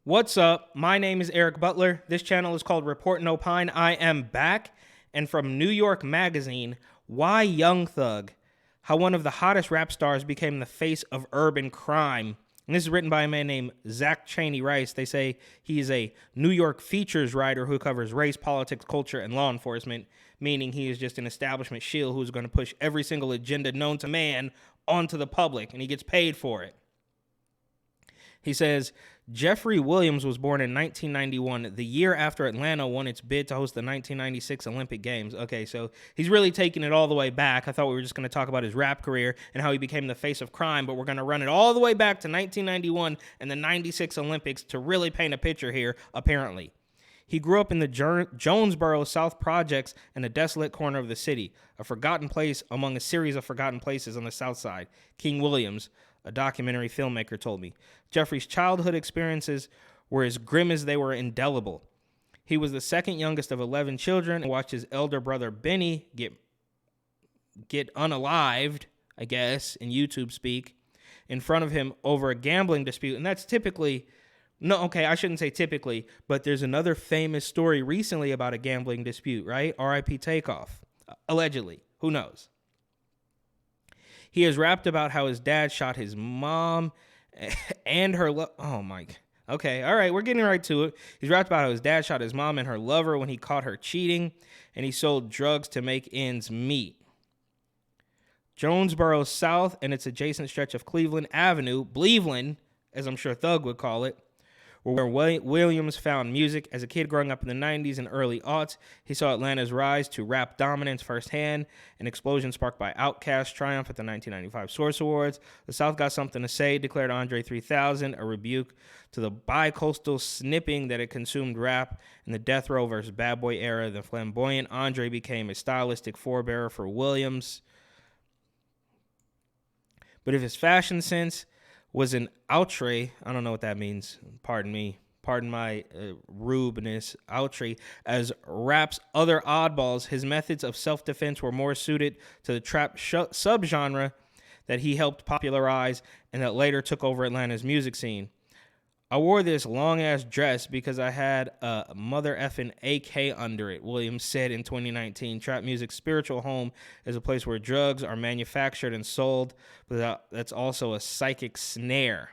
What's up? My name is Eric Butler. This channel is called Report and Opine. I am back. And from New York Magazine, why Young Thug? How one of the hottest rap stars became the face of urban crime. And this is written by a man named Zach Cheney Rice. They say he is a New York features writer who covers race, politics, culture, and law enforcement, meaning he is just an establishment shill who's going to push every single agenda known to man onto the public, and he gets paid for it. He says, Jeffery Williams was born in 1991, the year after Atlanta won its bid to host the 1996 Olympic Games. Okay, so he's really taking it all the way back. I thought we were just going to talk about his rap career and how he became the face of crime, but we're going to run it all the way back to 1991 and the 96 Olympics to really paint a picture here, apparently. He grew up in the Jonesboro South Projects in a desolate corner of the city, a forgotten place among a series of forgotten places on the South Side. King Williams, a documentary filmmaker, told me. Jeffrey's childhood experiences were as grim as they were indelible. He was the second youngest of 11 children and watched his elder brother Benny get unalived, I guess, in YouTube speak, in front of him over a gambling dispute. And that's typically, no, okay, I shouldn't say typically, but there's another famous story recently about a gambling dispute, right? R.I.P. Takeoff, allegedly. Who knows? He has rapped about how his dad shot his mom and her oh my. Okay, all right, we're getting right to it. He's rapped about how his dad shot his mom and her lover when he caught her cheating, and he sold drugs to make ends meet. Jonesboro South and its adjacent stretch of Cleveland Avenue, Bleveland, as I'm sure Thug would call it, where Williams found music. As a kid growing up in the 90s and early aughts, he saw Atlanta's rise to rap dominance firsthand, an explosion sparked by Outkast's triumph at the 1995 Source Awards. The South got something to say, declared Andre 3000, a rebuke to the bi-coastal snipping that had consumed rap in the Death Row versus Bad Boy era. The flamboyant Andre became a stylistic forebearer for Williams. But if his fashion sense was an outre, I don't know what that means, pardon me, pardon my rudeness, outre, as rap's other oddballs, his methods of self-defense were more suited to the trap subgenre that he helped popularize and that later took over Atlanta's music scene. I wore this long-ass dress because I had a mother effing AK under it, Williams said in 2019. Trap music's spiritual home is a place where drugs are manufactured and sold, but that's also a psychic snare.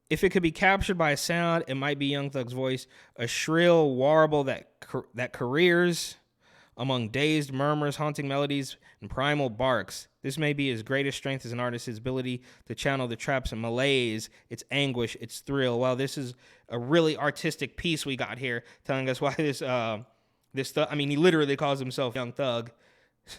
If it could be captured by a sound, it might be Young Thug's voice, a shrill warble that careers among dazed murmurs, haunting melodies, and primal barks. This may be his greatest strength as an artist, his ability to channel the trap's malaise, its anguish, its thrill. Wow, this is a really artistic piece we got here, telling us why this Thug, I mean, he literally calls himself Young Thug,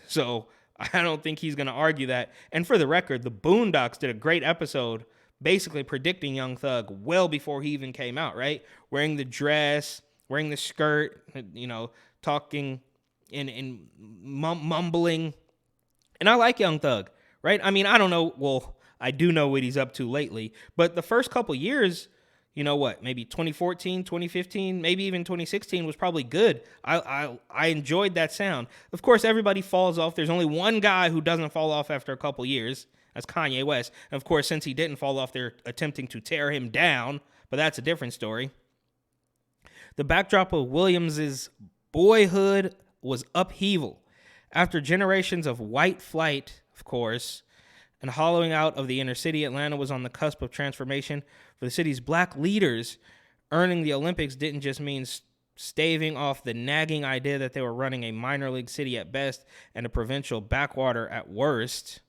so I don't think he's going to argue that. And for the record, the Boondocks did a great episode basically predicting Young Thug well before he even came out, right? Wearing the dress, wearing the skirt, you know, talking and mumbling. And I like Young Thug, right? I mean, I don't know. Well, I do know what he's up to lately. But the first couple years, you know what, maybe 2014, 2015, maybe even 2016 was probably good. I enjoyed that sound. Of course, everybody falls off. There's only one guy who doesn't fall off after a couple years. That's Kanye West. And of course, since he didn't fall off, they're attempting to tear him down. But that's a different story. The backdrop of Williams's boyhood was upheaval. After generations of white flight, of course, and hollowing out of the inner city, Atlanta was on the cusp of transformation. For the city's black leaders, earning the Olympics didn't just mean staving off the nagging idea that they were running a minor league city at best and a provincial backwater at worst.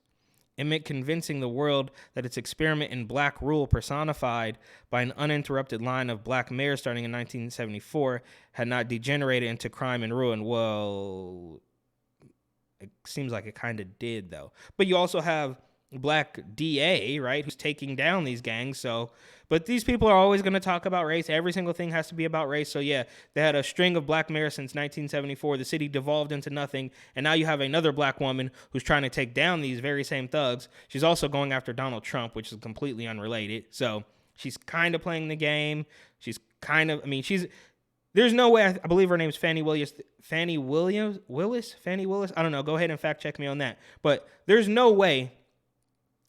It meant convincing the world that its experiment in black rule, personified by an uninterrupted line of black mayors starting in 1974, had not degenerated into crime and ruin. Well, it seems like it kind of did, though. But you also have black DA, right, who's taking down these gangs. So, but these people are always going to talk about race. Every single thing has to be about race. So, yeah, they had a string of black mayors since 1974. The city devolved into nothing. And now you have another black woman who's trying to take down these very same thugs. She's also going after Donald Trump, which is completely unrelated. So she's kind of playing the game. She's kind of, I mean, there's no way, I believe her name's Fannie Willis. I don't know. Go ahead and fact check me on that. But there's no way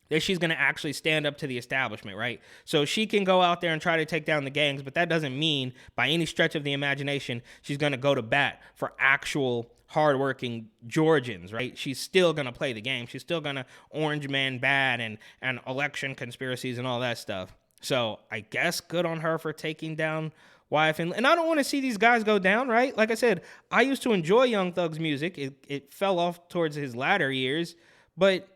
that she's going to actually stand up to the establishment, right? So she can go out there and try to take down the gangs, but that doesn't mean by any stretch of the imagination she's going to go to bat for actual hardworking Georgians, right? She's still going to play the game. She's still going to orange man bad and election conspiracies and all that stuff. So I guess good on her for taking down YF. And I don't want to see these guys go down, right? Like I said, I used to enjoy Young Thug's music. It fell off towards his latter years, but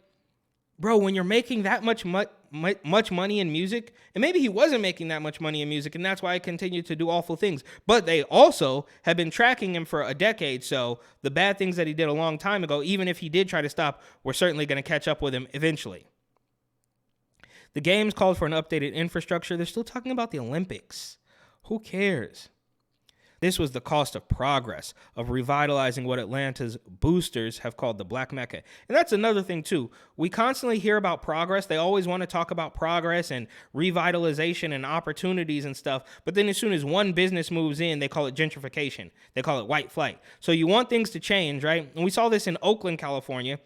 bro, when you're making that much money in music, and maybe he wasn't making that much money in music, and that's why he continued to do awful things, but they also have been tracking him for a decade, so the bad things that he did a long time ago, even if he did try to stop, we're certainly going to catch up with him eventually. The games called for an updated infrastructure. They're still talking about the Olympics. Who cares? This was the cost of progress, of revitalizing what Atlanta's boosters have called the Black Mecca. And that's another thing, too. We constantly hear about progress. They always want to talk about progress and revitalization and opportunities and stuff. But then as soon as one business moves in, they call it gentrification. They call it white flight. So you want things to change, right? And we saw this in Oakland, California.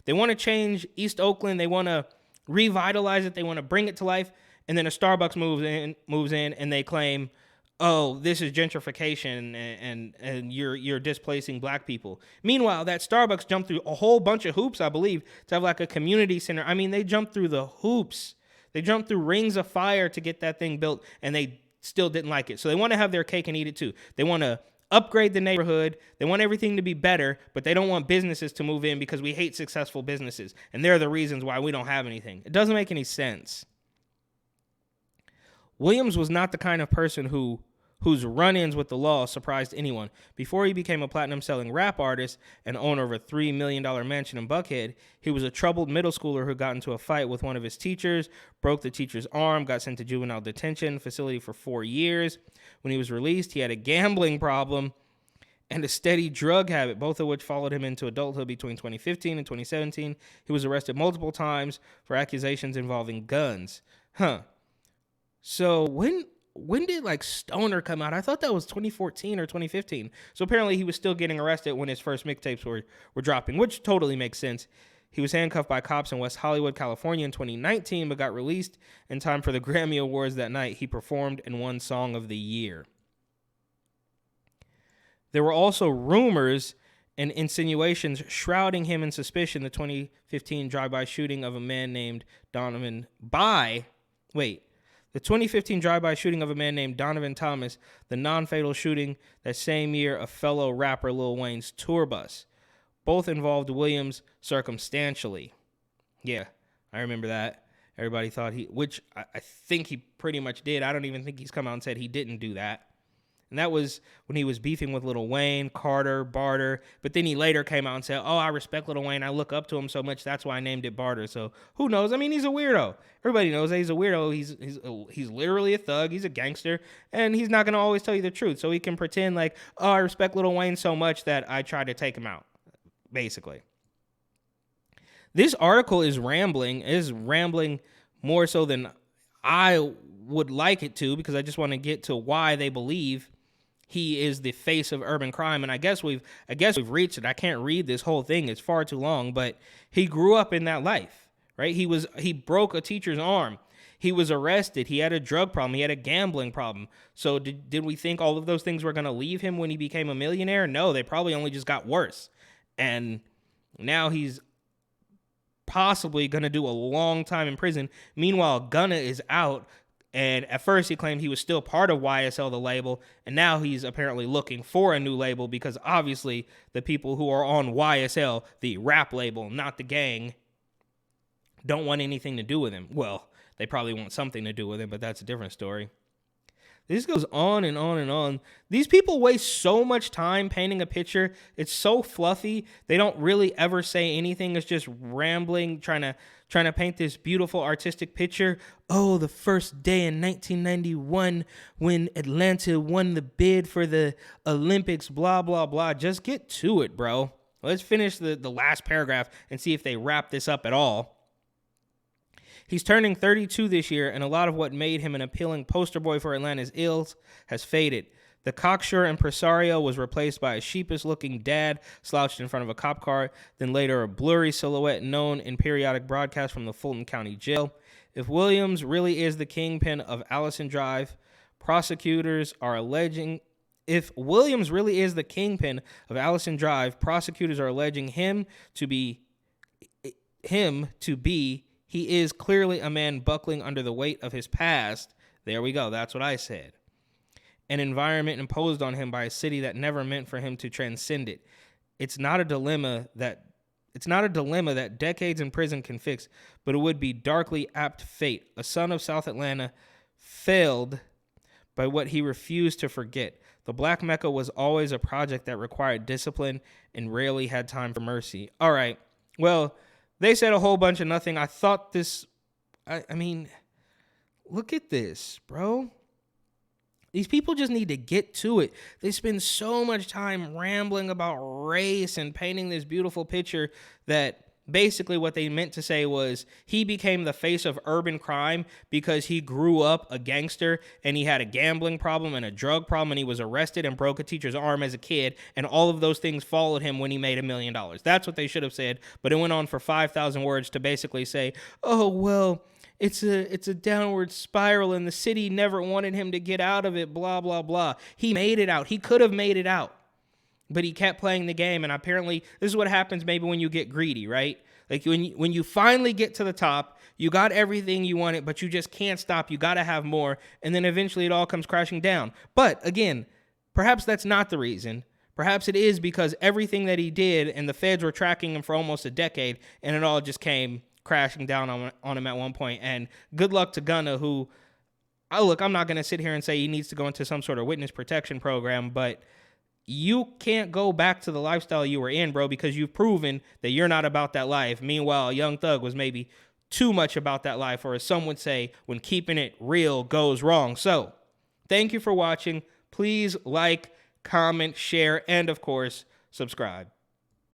They want to change East Oakland. They want to revitalize it. They want to bring it to life. And then a Starbucks moves in and they claim, oh, this is gentrification and you're displacing black people. Meanwhile, that Starbucks jumped through a whole bunch of hoops, I believe, to have like a community center. I mean, they jumped through the hoops. They jumped through rings of fire to get that thing built, and they still didn't like it. So they want to have their cake and eat it too. They want to upgrade the neighborhood. They want everything to be better, but they don't want businesses to move in because we hate successful businesses. And they're the reasons why we don't have anything. It doesn't make any sense. Williams was not the kind of person whose run-ins with the law surprised anyone. Before he became a platinum-selling rap artist and owner of a $3 million mansion in Buckhead, he was a troubled middle schooler who got into a fight with one of his teachers, broke the teacher's arm, got sent to juvenile detention facility for 4 years. When he was released, he had a gambling problem and a steady drug habit, both of which followed him into adulthood between 2015 and 2017. He was arrested multiple times for accusations involving guns. So when did like Stoner come out? I thought that was 2014 or 2015. So apparently he was still getting arrested when his first mixtapes were dropping, which totally makes sense. He was handcuffed by cops in West Hollywood, California in 2019, but got released in time for the Grammy Awards that night. He performed and won Song of the Year. There were also rumors and insinuations shrouding him in suspicion. The 2015 drive-by shooting of a man named Donovan Thomas, the non-fatal shooting that same year of fellow rapper Lil Wayne's tour bus. Both involved Williams circumstantially. Yeah, I remember that. Everybody thought which I think he pretty much did. I don't even think he's come out and said he didn't do that. And that was when he was beefing with Lil Wayne, Carter, Barter. But then he later came out and said, oh, I respect Lil Wayne. I look up to him so much. That's why I named it Barter. So who knows? I mean, he's a weirdo. Everybody knows that he's a weirdo. He's literally a thug. He's a gangster. And he's not going to always tell you the truth. So he can pretend like, oh, I respect Lil Wayne so much that I tried to take him out, basically. This article is rambling more so than I would like it to, because I just want to get to why they believe he is the face of urban crime. And I guess we've reached it. I can't read this whole thing. It's far too long, but he grew up in that life, right? He broke a teacher's arm. He was arrested. He had a drug problem. He had a gambling problem. So did we think all of those things were going to leave him when he became a millionaire? No, they probably only just got worse. And now he's possibly going to do a long time in prison. Meanwhile, Gunna is out. And at first he claimed he was still part of YSL, the label, and now he's apparently looking for a new label because obviously the people who are on YSL, the rap label, not the gang, don't want anything to do with him. Well, they probably want something to do with him, but that's a different story. This goes on and on and on. These people waste so much time painting a picture. It's so fluffy. They don't really ever say anything. It's just rambling, trying to paint this beautiful artistic picture. Oh, the first day in 1991 when Atlanta won the bid for the Olympics, blah, blah, blah. Just get to it, bro. Let's finish the last paragraph and see if they wrap this up at all. He's turning 32 this year, and a lot of what made him an appealing poster boy for Atlanta's ills has faded. The cocksure impresario was replaced by a sheepish-looking dad slouched in front of a cop car, then later a blurry silhouette known in periodic broadcasts from the Fulton County Jail. If Williams really is the kingpin of Allison Drive, prosecutors are alleging him to be he is clearly a man buckling under the weight of his past. There we go. That's what I said. An environment imposed on him by a city that never meant for him to transcend it. It's not a dilemma that decades in prison can fix, but it would be darkly apt fate. A son of South Atlanta failed by what he refused to forget. The Black Mecca was always a project that required discipline and rarely had time for mercy. All right. Well, they said a whole bunch of nothing. I thought this, I mean, look at this, bro. These people just need to get to it. They spend so much time rambling about race and painting this beautiful picture that basically what they meant to say was he became the face of urban crime because he grew up a gangster and he had a gambling problem and a drug problem and he was arrested and broke a teacher's arm as a kid, and all of those things followed him when he made $1 million. That's what they should have said, but it went on for 5,000 words to basically say, oh, well, it's a downward spiral and the city never wanted him to get out of it, blah, blah, blah. He made it out. He could have made it out, but he kept playing the game. And apparently this is what happens maybe when you get greedy, right? Like when you finally get to the top, you got everything you wanted, but you just can't stop. You got to have more. And then eventually it all comes crashing down. But again, perhaps that's not the reason. Perhaps it is because everything that he did and the feds were tracking him for almost a decade and it all just came crashing down on him at one point. And good luck to Gunna, who, I'm not going to sit here and say he needs to go into some sort of witness protection program, but you can't go back to the lifestyle you were in, bro, because you've proven that you're not about that life. Meanwhile, Young Thug was maybe too much about that life, or as some would say, when keeping it real goes wrong. So thank you for watching. Please like, comment, share, and of course, subscribe.